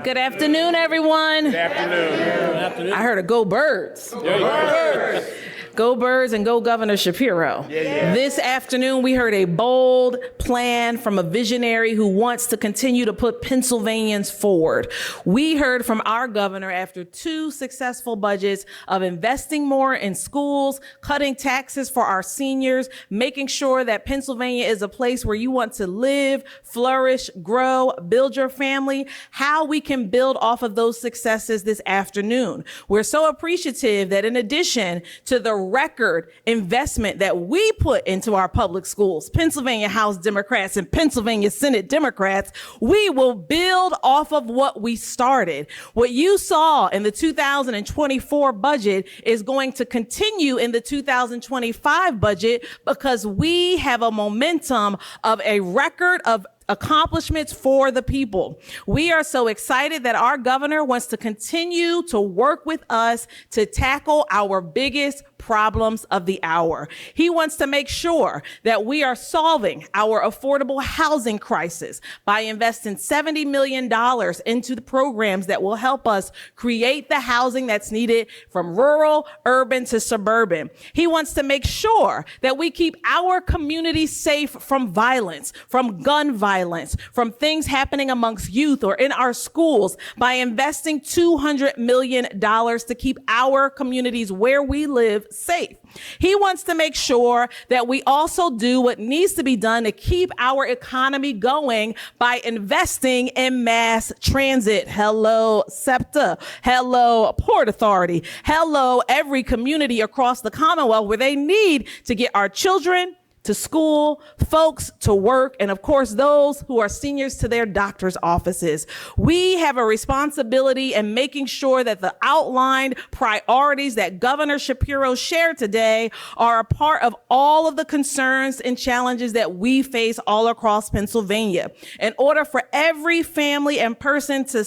Good afternoon, everyone. Good afternoon. I heard a go birds. Go Birds and go Governor Shapiro. This afternoon, we heard a bold plan from a visionary who wants to continue to put Pennsylvanians forward. We heard from our governor after 2 successful budgets of investing more in schools, cutting taxes for our seniors, making sure that Pennsylvania is a place where you want to live, flourish, grow, build your family, how we can build off of those successes this afternoon. We're so appreciative that in addition to the record investment that we put into our public schools, Pennsylvania House Democrats and Pennsylvania Senate Democrats, we will build off of what we started. What you saw in the 2024 budget is going to continue in the 2025 budget because we have a momentum of a record of accomplishments for the people. We are so excited that our governor wants to continue to work with us to tackle our biggest problems of the hour. He wants to make sure that we are solving our affordable housing crisis by investing $70 million into the programs that will help us create the housing that's needed from rural, urban to suburban. He wants to make sure that we keep our community safe from violence, from gun violence, from things happening amongst youth or in our schools by investing $200 million to keep our communities where we live safe. He wants to make sure that we also do what needs to be done to keep our economy going by investing in mass transit. Hello, SEPTA. Hello, Port Authority. Hello, every community across the Commonwealth where they need to get our children to school, folks to work, and of course, those who are seniors to their doctor's offices. We have a responsibility in making sure that the outlined priorities that Governor Shapiro shared today are a part of all of the concerns and challenges that we face all across Pennsylvania. In order for every family and person to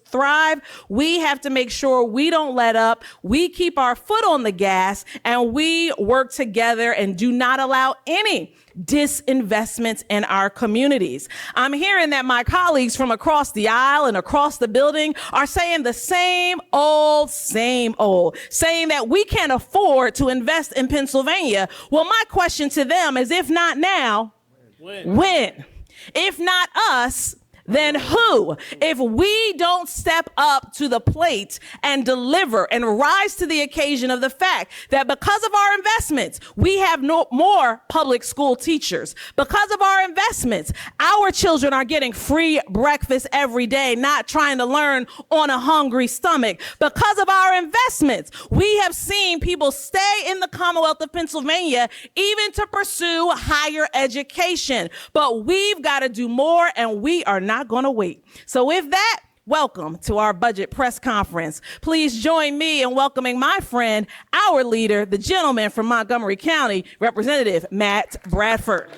thrive, we have to make sure we don't let up, we keep our foot on the gas, and we work together and do not allow any disinvestments in our communities. I'm hearing that my colleagues from across the aisle and across the building are saying the same old, saying that we can't afford to invest in Pennsylvania. Well, my question to them is, if not now, when? If not us, then who? If we don't step up to the plate and deliver and rise to the occasion of the fact that because of our investments, we have no more public school teachers. Because of our investments, our children are getting free breakfast every day, not trying to learn on a hungry stomach. Because of our investments, we have seen people stay in the Commonwealth of Pennsylvania even to pursue higher education. But we've got to do more, and we are not going to wait. So with that, welcome to our budget press conference. Please join me in welcoming my friend, our leader, the gentleman from Montgomery County, Representative Matt Bradford.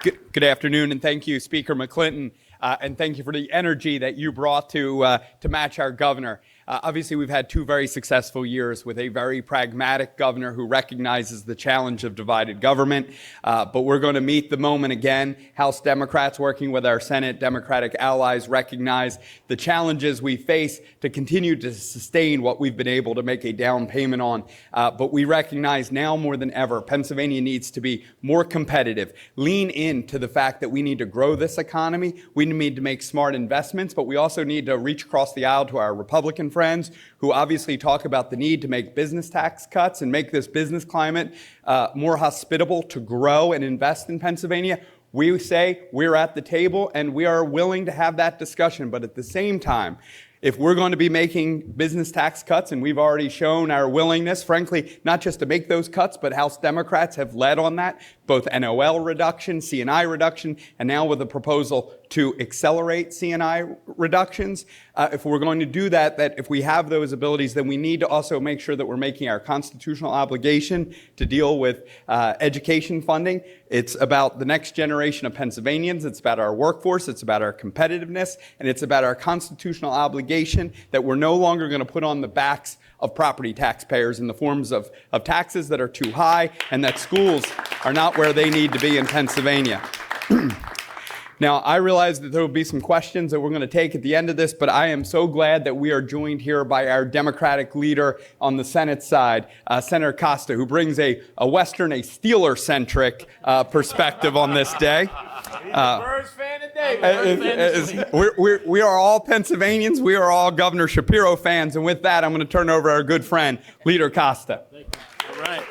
Good afternoon, and thank you, Speaker McClinton, and thank you for the energy that you brought to match our governor. Obviously, we've had 2 very successful years with a very pragmatic governor who recognizes the challenge of divided government. But we're going to meet the moment again. House Democrats working with our Senate Democratic allies recognize the challenges we face to continue to sustain what we've been able to make a down payment on. But we recognize now more than ever, Pennsylvania needs to be more competitive, lean into the fact that we need to grow this economy. We need to make smart investments, but we also need to reach across the aisle to our Republican friends who obviously talk about the need to make business tax cuts and make this business climate more hospitable to grow and invest in Pennsylvania. We say we're at the table and we are willing to have that discussion. But at the same time, if we're going to be making business tax cuts, and we've already shown our willingness, frankly, not just to make those cuts, but House Democrats have led on that, both NOL reduction, C&I reduction, and now with a proposal to accelerate C&I reductions. If we're going to do that if we have those abilities, then we need to also make sure that we're making our constitutional obligation to deal with education funding. It's about the next generation of Pennsylvanians. It's about our workforce. It's about our competitiveness. And it's about our constitutional obligation that we're no longer going to put on the backs of property taxpayers in the forms of taxes that are too high and that schools are not where they need to be in Pennsylvania. Now, I realize that there will be some questions that we're going to take at the end of this, but I am so glad that we are joined here by our Democratic leader on the Senate side, Senator Costa, who brings a Western, a Steeler-centric perspective on this day. Birds fan today. We are all Pennsylvanians. We are all Governor Shapiro fans. And with that, I'm going to turn over our good friend, Leader Costa. All right.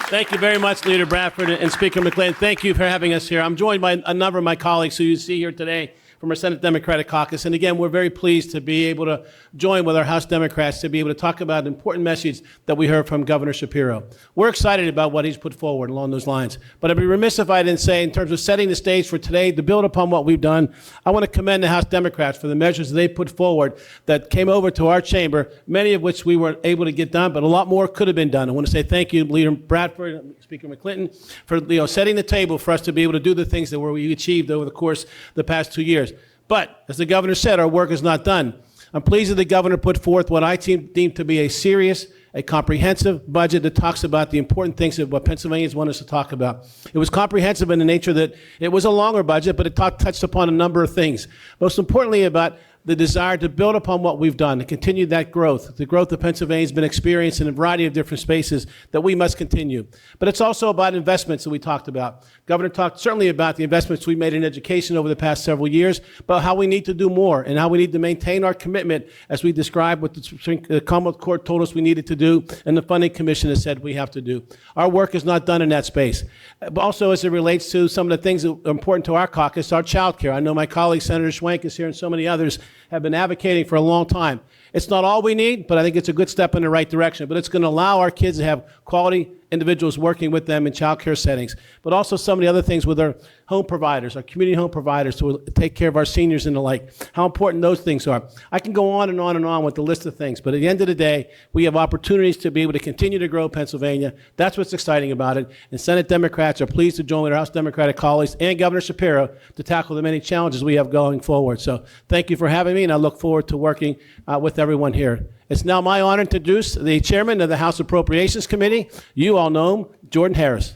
Thank you very much, Leader Bradford and Speaker McLean. Thank you for having us here. I'm joined by a number of my colleagues who you see here today from our Senate Democratic Caucus. And again, we're very pleased to be able to join with our House Democrats to be able to talk about an important message that we heard from Governor Shapiro. We're excited about what he's put forward along those lines. But I'd be remiss if I didn't say, in terms of setting the stage for today, to build upon what we've done, I want to commend the House Democrats for the measures they put forward that came over to our chamber, many of which we weren't able to get done, but a lot more could have been done. I want to say thank you, Leader Bradford, Speaker McClinton, for setting the table for us to be able to do the things that we achieved over the course of the past 2 years. But, as the governor said, our work is not done. I'm pleased that the governor put forth what I deem to be a serious, a comprehensive budget that talks about the important things of what Pennsylvanians want us to talk about. It was comprehensive in the nature that it was a longer budget, but it touched upon a number of things. Most importantly, about the desire to build upon what we've done, to continue that growth. The growth that Pennsylvania has been experiencing in a variety of different spaces that we must continue. But it's also about investments that we talked about. Governor talked certainly about the investments we made in education over the past several years, but how we need to do more and how we need to maintain our commitment as we described what the Commonwealth Court told us we needed to do and the Funding Commission has said we have to do. Our work is not done in that space. But also as it relates to some of the things that are important to our caucus, our child care. I know my colleague Senator Schwenk is here and so many others have been advocating for a long time. It's not all we need, but I think it's a good step in the right direction. But it's going to allow our kids to have quality individuals working with them in child care settings, but also some of the other things with our home providers, our community home providers to take care of our seniors and the like, how important those things are. I can go on and on and on with the list of things, but at the end of the day, we have opportunities to be able to continue to grow Pennsylvania. That's what's exciting about it. And Senate Democrats are pleased to join with our House Democratic colleagues and Governor Shapiro to tackle the many challenges we have going forward. So thank you for having me, and I look forward to working with everyone here. It's now my honor to introduce the chairman of the House Appropriations Committee. You all know him, Jordan Harris.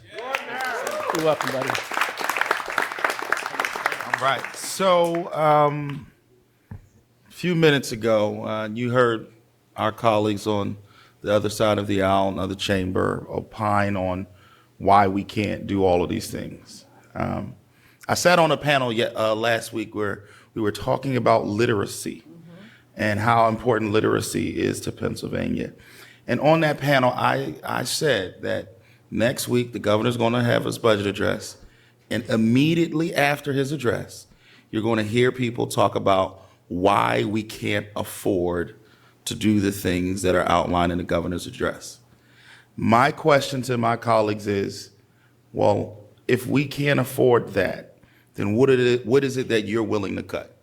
You're welcome, buddy. All right. So a few minutes ago, you heard our colleagues on the other side of the aisle, another chamber, opine on why we can't do all of these things. I sat on a panel last week where we were talking about literacy and how important literacy is to Pennsylvania. And on that panel, I said that next week the governor's going to have his budget address, and immediately after his address, you're going to hear people talk about why we can't afford to do the things that are outlined in the governor's address. My question to my colleagues is, well, if we can't afford that, then what is it that you're willing to cut?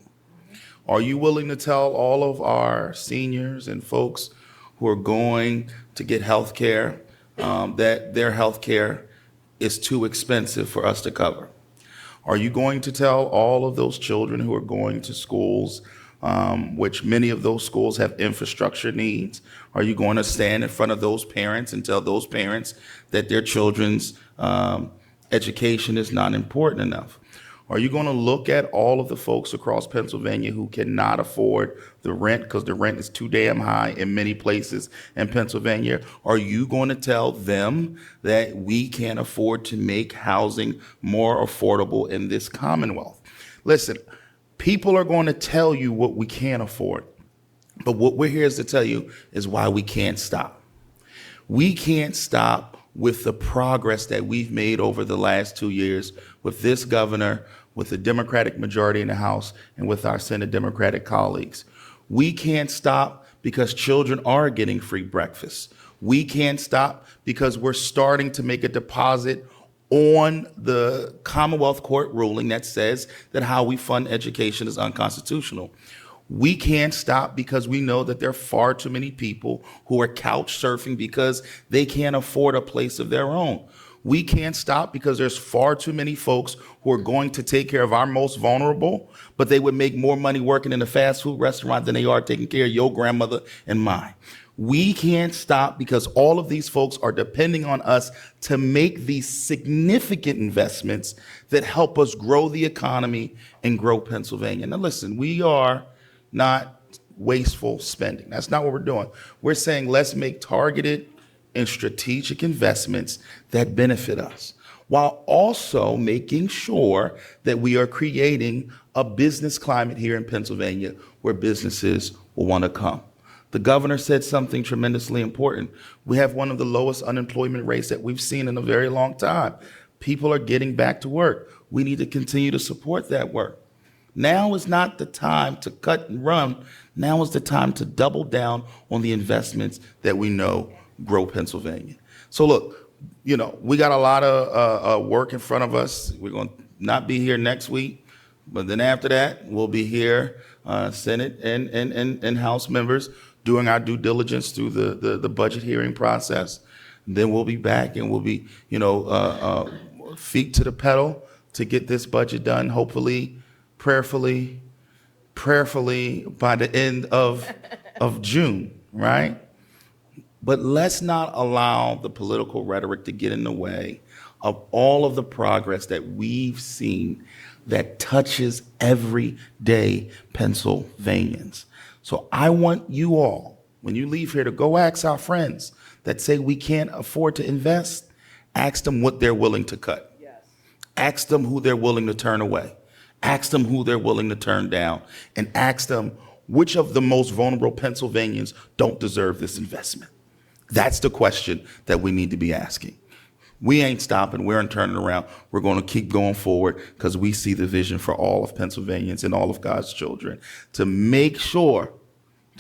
Are you willing to tell all of our seniors and folks who are going to get health care that their health care is too expensive for us to cover? Are you going to tell all of those children who are going to schools, which many of those schools have infrastructure needs? Are you going to stand in front of those parents and tell those parents that their children's education is not important enough? Are you going to look at all of the folks across Pennsylvania who cannot afford the rent because the rent is too damn high in many places in Pennsylvania? Are you going to tell them that we can't afford to make housing more affordable in this Commonwealth? Listen, people are going to tell you what we can't afford, but what we're here is to tell you is why we can't stop. We can't stop with the progress that we've made over the last 2 years with this governor, with the Democratic majority in the House, and with our Senate Democratic colleagues. We can't stop because children are getting free breakfast. We can't stop because we're starting to make a deposit on the Commonwealth Court ruling that says that how we fund education is unconstitutional. We can't stop because we know that there are far too many people who are couch surfing because they can't afford a place of their own. We can't stop because there's far too many folks who are going to take care of our most vulnerable, but they would make more money working in a fast food restaurant than they are taking care of your grandmother and mine. We can't stop because all of these folks are depending on us to make these significant investments that help us grow the economy and grow Pennsylvania. Now, listen, we are not wasteful spending. That's not what we're doing. We're saying let's make targeted and strategic investments that benefit us, while also making sure that we are creating a business climate here in Pennsylvania where businesses will want to come. The governor said something tremendously important. We have one of the lowest unemployment rates that we've seen in a very long time. People are getting back to work. We need to continue to support that work. Now is not the time to cut and run. Now is the time to double down on the investments that we know grow Pennsylvania. So look, we got a lot of work in front of us. We're going to not be here next week, but then after that, we'll be here, Senate and House members, doing our due diligence through the budget hearing process. Then we'll be back and we'll be, feet to the pedal to get this budget done, hopefully, prayerfully by the end of June, right? But let's not allow the political rhetoric to get in the way of all of the progress that we've seen that touches everyday Pennsylvanians. So I want you all, when you leave here, to go ask our friends that say we can't afford to invest, ask them what they're willing to cut. Yes. Ask them who they're willing to turn away. Ask them who they're willing to turn down. And ask them which of the most vulnerable Pennsylvanians don't deserve this investment. That's the question that we need to be asking. We ain't stopping. We're turning around. We're going to keep going forward because we see the vision for all of Pennsylvanians and all of God's children to make sure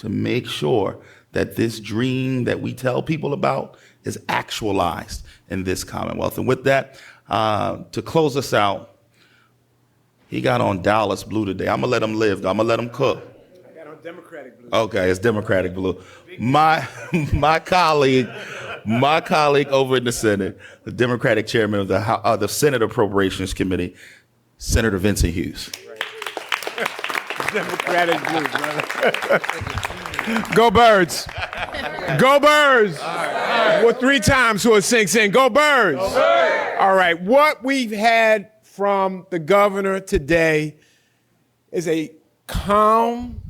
that this dream that we tell people about is actualized in this Commonwealth. And with that, to close us out, he got on Dallas Blue today. I'm going to let him live. I'm going to let him cook. I got on Democratic Blue. Okay, it's Democratic Blue. My colleague over in the Senate, the Democratic chairman of the Senate Appropriations Committee, Senator Vincent Hughes. Democratic Blue, brother. Go Birds. Go Birds. Well, 3 times so it sinks in. Go Birds. Go Birds. All right, what we've had from the governor today is a calm,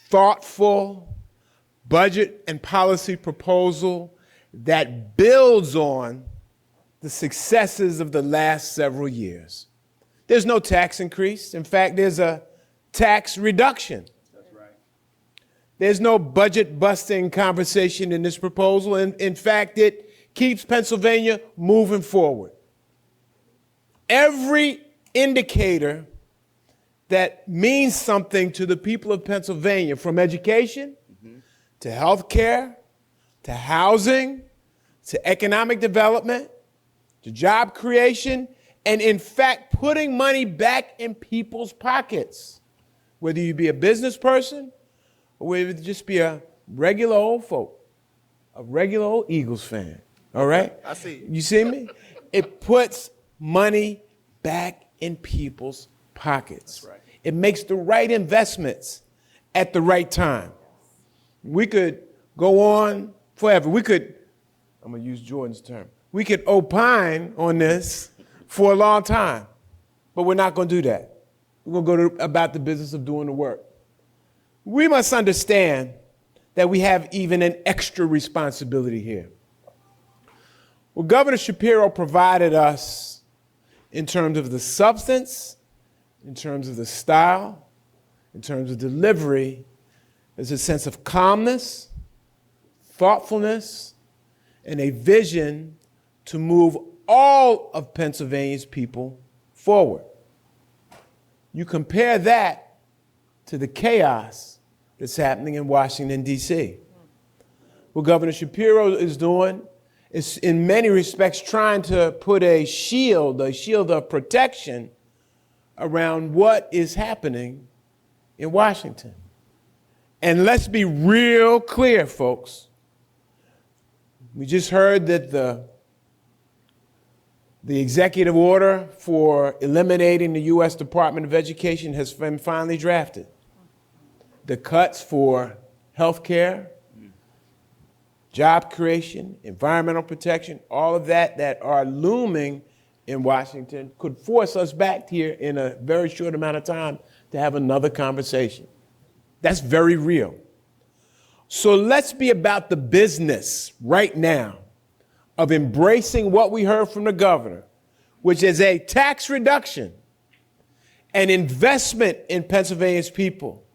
thoughtful budget and policy proposal that builds on the successes of the last several years. There's no tax increase. In fact, there's a tax reduction. That's right. There's no budget-busting conversation in this proposal. And in fact, it keeps Pennsylvania moving forward. Every indicator that means something to the people of Pennsylvania, from education to health care, to housing, to economic development, to job creation, and in fact, putting money back in people's pockets, whether you be a business person or whether you just be a regular old folk, a regular old Eagles fan, all right? I see you. You see me? It puts money back in people's pockets. That's right. It makes the right investments at the right time. We could go on forever. I'm going to use Jordan's term, we could opine on this for a long time, but we're not going to do that. We're going to go about the business of doing the work. We must understand that we have even an extra responsibility here. Well, Governor Shapiro provided us in terms of the substance, in terms of the style, in terms of delivery. There's a sense of calmness, thoughtfulness, and a vision to move all of Pennsylvania's people forward. You compare that to the chaos that's happening in Washington, D.C. What Governor Shapiro is doing is, in many respects, trying to put a shield of protection around what is happening in Washington. And let's be real clear, folks. We just heard that the executive order for eliminating the U.S. Department of Education has been finally drafted. The cuts for health care, job creation, environmental protection, all of that are looming in Washington could force us back here in a very short amount of time to have another conversation. That's very real. So let's be about the business right now of embracing what we heard from the governor, which is a tax reduction, an investment in Pennsylvania's people,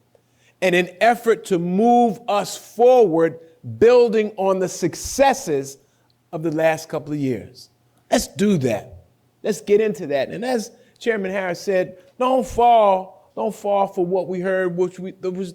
and an effort to move us forward, building on the successes of the last couple of years. Let's do that. Let's get into that. And as Chairman Harris said, don't fall for what we heard,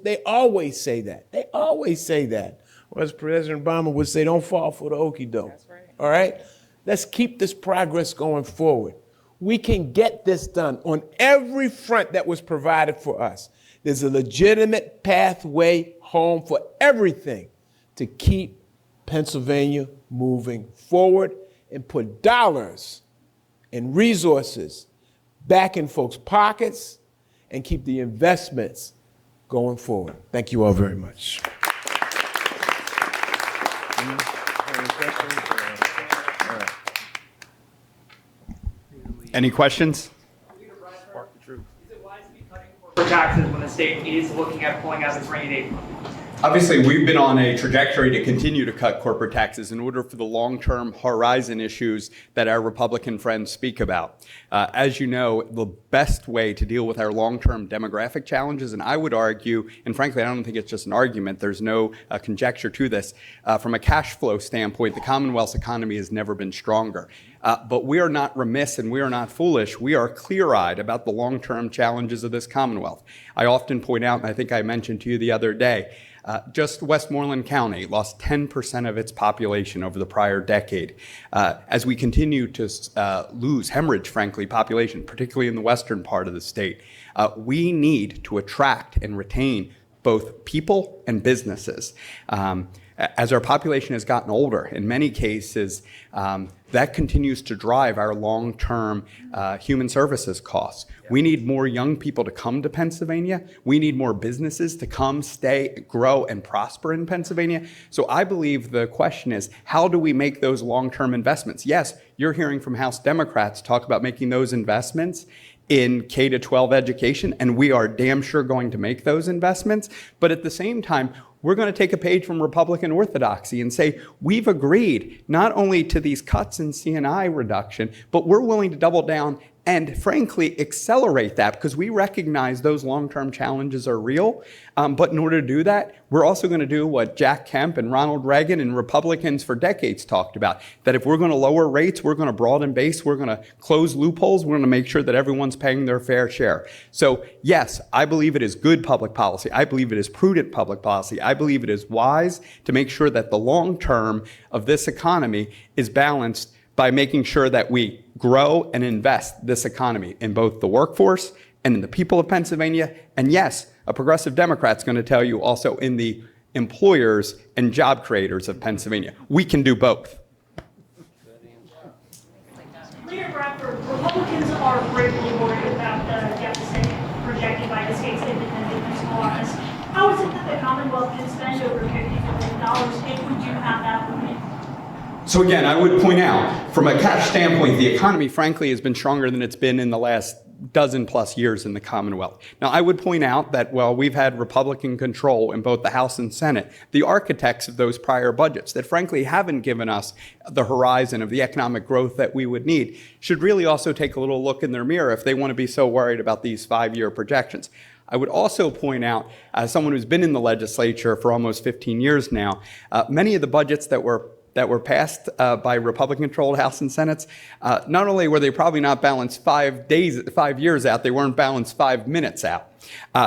they always say that. They always say that. Or as President Obama would say, don't fall for the okie doke. That's right. All right? Let's keep this progress going forward. We can get this done on every front that was provided for us. There's a legitimate pathway home for everything to keep Pennsylvania moving forward and put dollars and resources back in folks' pockets and keep the investments going forward. Thank you all very much. Any questions? For taxes when the state is looking at pulling out its rainy day fund? Obviously, we've been on a trajectory to continue to cut corporate taxes in order for the long-term horizon issues that our Republican friends speak about. As you know, the best way to deal with our long-term demographic challenges, and I would argue, and frankly, I don't think it's just an argument, there's no conjecture to this, from a cash flow standpoint, the Commonwealth's economy has never been stronger. But we are not remiss and we are not foolish. We are clear-eyed about the long-term challenges of this Commonwealth. I often point out, and I think I mentioned to you the other day, just Westmoreland County lost 10% of its population over the prior decade. As we continue to hemorrhage, frankly, population, particularly in the western part of the state, we need to attract and retain both people and businesses. As our population has gotten older, in many cases, that continues to drive our long-term human services costs. We need more young people to come to Pennsylvania. We need more businesses to come, stay, grow, and prosper in Pennsylvania. So I believe the question is, how do we make those long-term investments? Yes, you're hearing from House Democrats talk about making those investments in K-12 education, and we are damn sure going to make those investments. But at the same time, we're going to take a page from Republican orthodoxy and say, we've agreed not only to these cuts in C&I reduction, but we're willing to double down and frankly accelerate that because we recognize those long-term challenges are real. But in order to do that, we're also going to do what Jack Kemp and Ronald Reagan and Republicans for decades talked about, that if we're going to lower rates, we're going to broaden base, we're going to close loopholes, we're going to make sure that everyone's paying their fair share. So yes, I believe it is good public policy. I believe it is prudent public policy. I believe it is wise to make sure that the long term of this economy is balanced by making sure that we grow and invest this economy in both the workforce and in the people of Pennsylvania. And yes, a progressive Democrat's going to tell you also in the employers and job creators of Pennsylvania. We can do both. Leader Bradford, Republicans are greatly worried about the deficit projected by the state's independent fiscal office. How is it that the Commonwealth can spend over $50 billion if we do have that limit? So again, I would point out, from a cash standpoint, the economy, frankly, has been stronger than it's been in the last dozen plus years in the Commonwealth. Now, I would point out that while we've had Republican control in both the House and Senate, the architects of those prior budgets that frankly haven't given us the horizon of the economic growth that we would need should really also take a little look in their mirror if they want to be so worried about these 5-year projections. I would also point out, as someone who's been in the legislature for almost 15 years now, many of the budgets that were passed by Republican-controlled House and Senates, not only were they probably not balanced 5 years out, they weren't balanced 5 minutes out.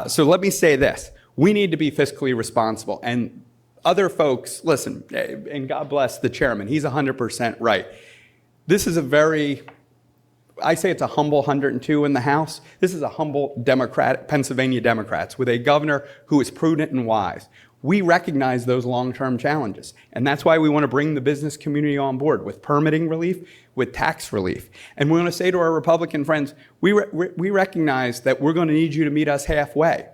So let me say this. We need to be fiscally responsible. And other folks, listen, and God bless the chairman, he's 100% right. This is I say it's a humble 102 in the House. This is a humble Pennsylvania Democrats with a governor who is prudent and wise. We recognize those long-term challenges, and that's why we want to bring the business community on board with permitting relief, with tax relief. And we want to say to our Republican friends, we recognize that we're going to need you to meet us halfway.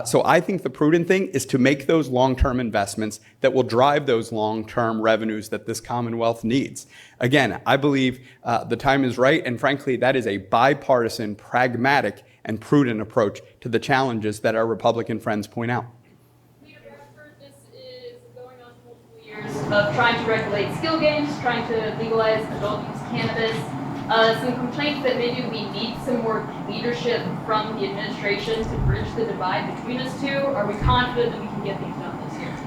So I think the prudent thing is to make those long-term investments that will drive those long-term revenues that this Commonwealth needs. Again, I believe the time is right, and frankly, that is a bipartisan, pragmatic, and prudent approach to the challenges that our Republican friends point out. Leader Bradford, this is going on multiple years of trying to regulate skill games, trying to legalize adult use cannabis. Some complaints that maybe we need some more leadership from the administration to bridge the divide between us two. Are we confident that we can get things done this year?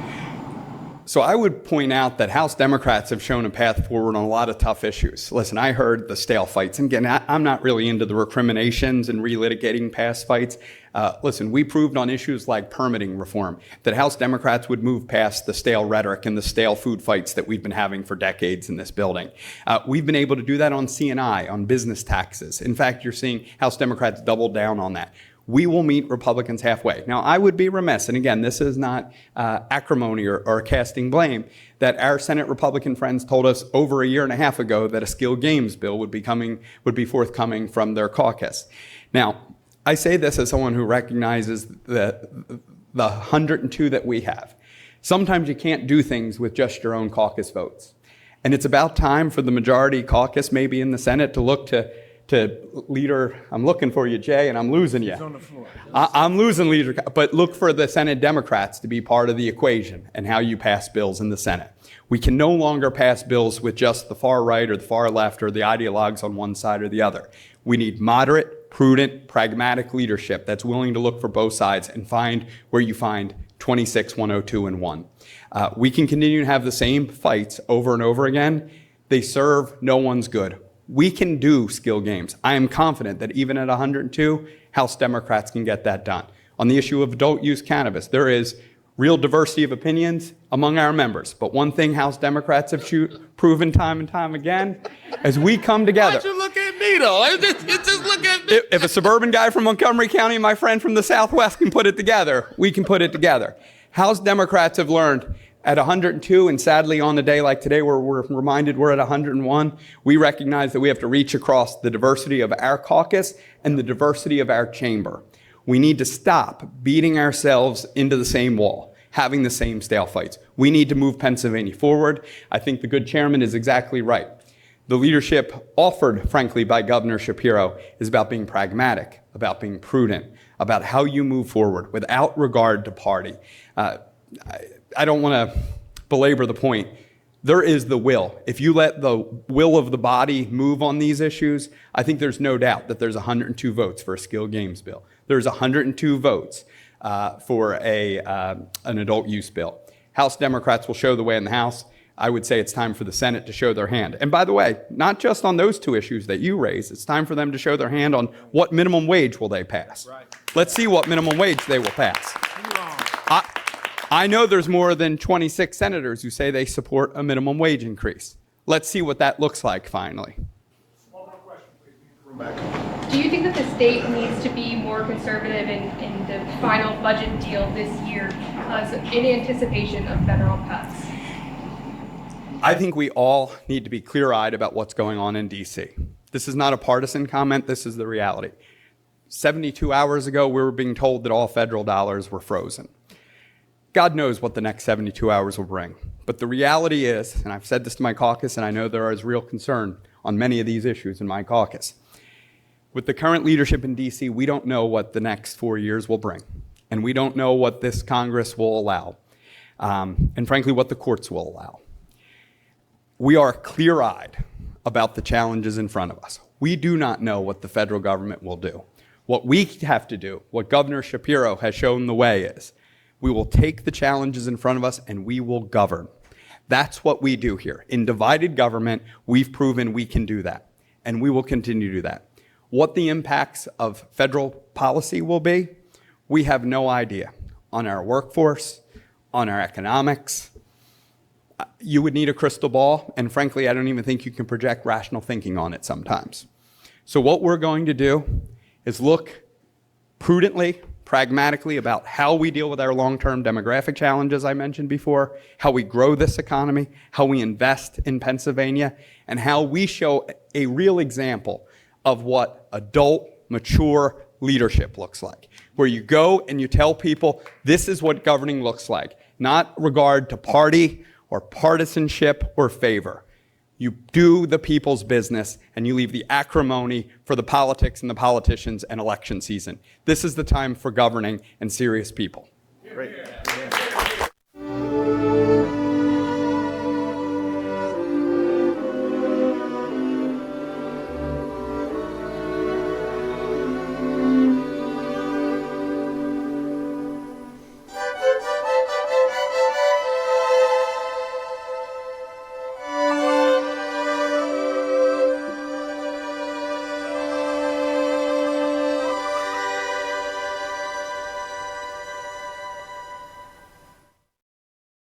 So I would point out that House Democrats have shown a path forward on a lot of tough issues. Listen, I heard the stale fights. And again, I'm not really into the recriminations and relitigating past fights. Listen, we proved on issues like permitting reform that House Democrats would move past the stale rhetoric and the stale food fights that we've been having for decades in this building. We've been able to do that on C&I, on business taxes. In fact, you're seeing House Democrats double down on that. We will meet Republicans halfway. Now, I would be remiss, and again, this is not acrimony or casting blame, that our Senate Republican friends told us over a year and a half ago that a skill games bill would be forthcoming from their caucus. Now, I say this as someone who recognizes the 102 that we have. Sometimes you can't do things with just your own caucus votes. And it's about time for the majority caucus, maybe in the Senate, to look to Leader, I'm looking for you, Jay, and I'm losing you. On the floor. I'm losing Leader, but look for the Senate Democrats to be part of the equation and how you pass bills in the Senate. We can no longer pass bills with just the far right or the far left or the ideologues on one side or the other. We need moderate, prudent, pragmatic leadership that's willing to look for both sides and find where you find 26, 102, and 1. We can continue to have the same fights over and over again. They serve no one's good. We can do skill games. I am confident that even at 102, House Democrats can get that done. On the issue of adult use cannabis, there is real diversity of opinions among our members. But one thing House Democrats have proven time and time again, as we come together. Why'd you look at me, though? Just look at me. If a suburban guy from Montgomery County and my friend from the Southwest can put it together, we can put it together. House Democrats have learned at 102, and sadly on a day like today where we're reminded we're at 101, we recognize that we have to reach across the diversity of our caucus and the diversity of our chamber. We need to stop beating ourselves into the same wall, having the same stale fights. We need to move Pennsylvania forward. I think the good chairman is exactly right. The leadership offered, frankly, by Governor Shapiro is about being pragmatic, about being prudent, about how you move forward without regard to party. I don't want to belabor the point. There is the will. If you let the will of the body move on these issues, I think there's no doubt that there's 102 votes for a skill games bill. There's 102 votes for an adult use bill. House Democrats will show the way in the House. I would say it's time for the Senate to show their hand. And by the way, not just on those two issues that you raised, it's time for them to show their hand on what minimum wage will they pass. Right. Let's see what minimum wage they will pass. I know there's more than 26 senators who say they support a minimum wage increase. Let's see what that looks like finally. One more question, please. Rebecca. Do you think that the state needs to be more conservative in the final budget deal this year because in anticipation of federal cuts? I think we all need to be clear-eyed about what's going on in D.C. This is not a partisan comment. This is the reality. 72 hours ago, we were being told that all federal dollars were frozen. God knows what the next 72 hours will bring. But the reality is, and I've said this to my caucus, and I know there is real concern on many of these issues in my caucus. With the current leadership in D.C., we don't know what the next 4 years will bring. And we don't know what this Congress will allow. And frankly, what the courts will allow. We are clear-eyed about the challenges in front of us. We do not know what the federal government will do. What we have to do, what Governor Shapiro has shown the way is, we will take the challenges in front of us and we will govern. That's what we do here. In divided government, we've proven we can do that, and we will continue to do that. What the impacts of federal policy will be, we have no idea. On our workforce, on our economics, you would need a crystal ball, and frankly, I don't even think you can project rational thinking on it sometimes. So what we're going to do is look prudently, pragmatically about how we deal with our long-term demographic challenges I mentioned before, how we grow this economy, how we invest in Pennsylvania, and how we show a real example of what adult, mature leadership looks like, where you go and you tell people this is what governing looks like, not regard to party or partisanship or favor. You do the people's business and you leave the acrimony for the politics and the politicians and election season. This is the time for governing and serious people. Great.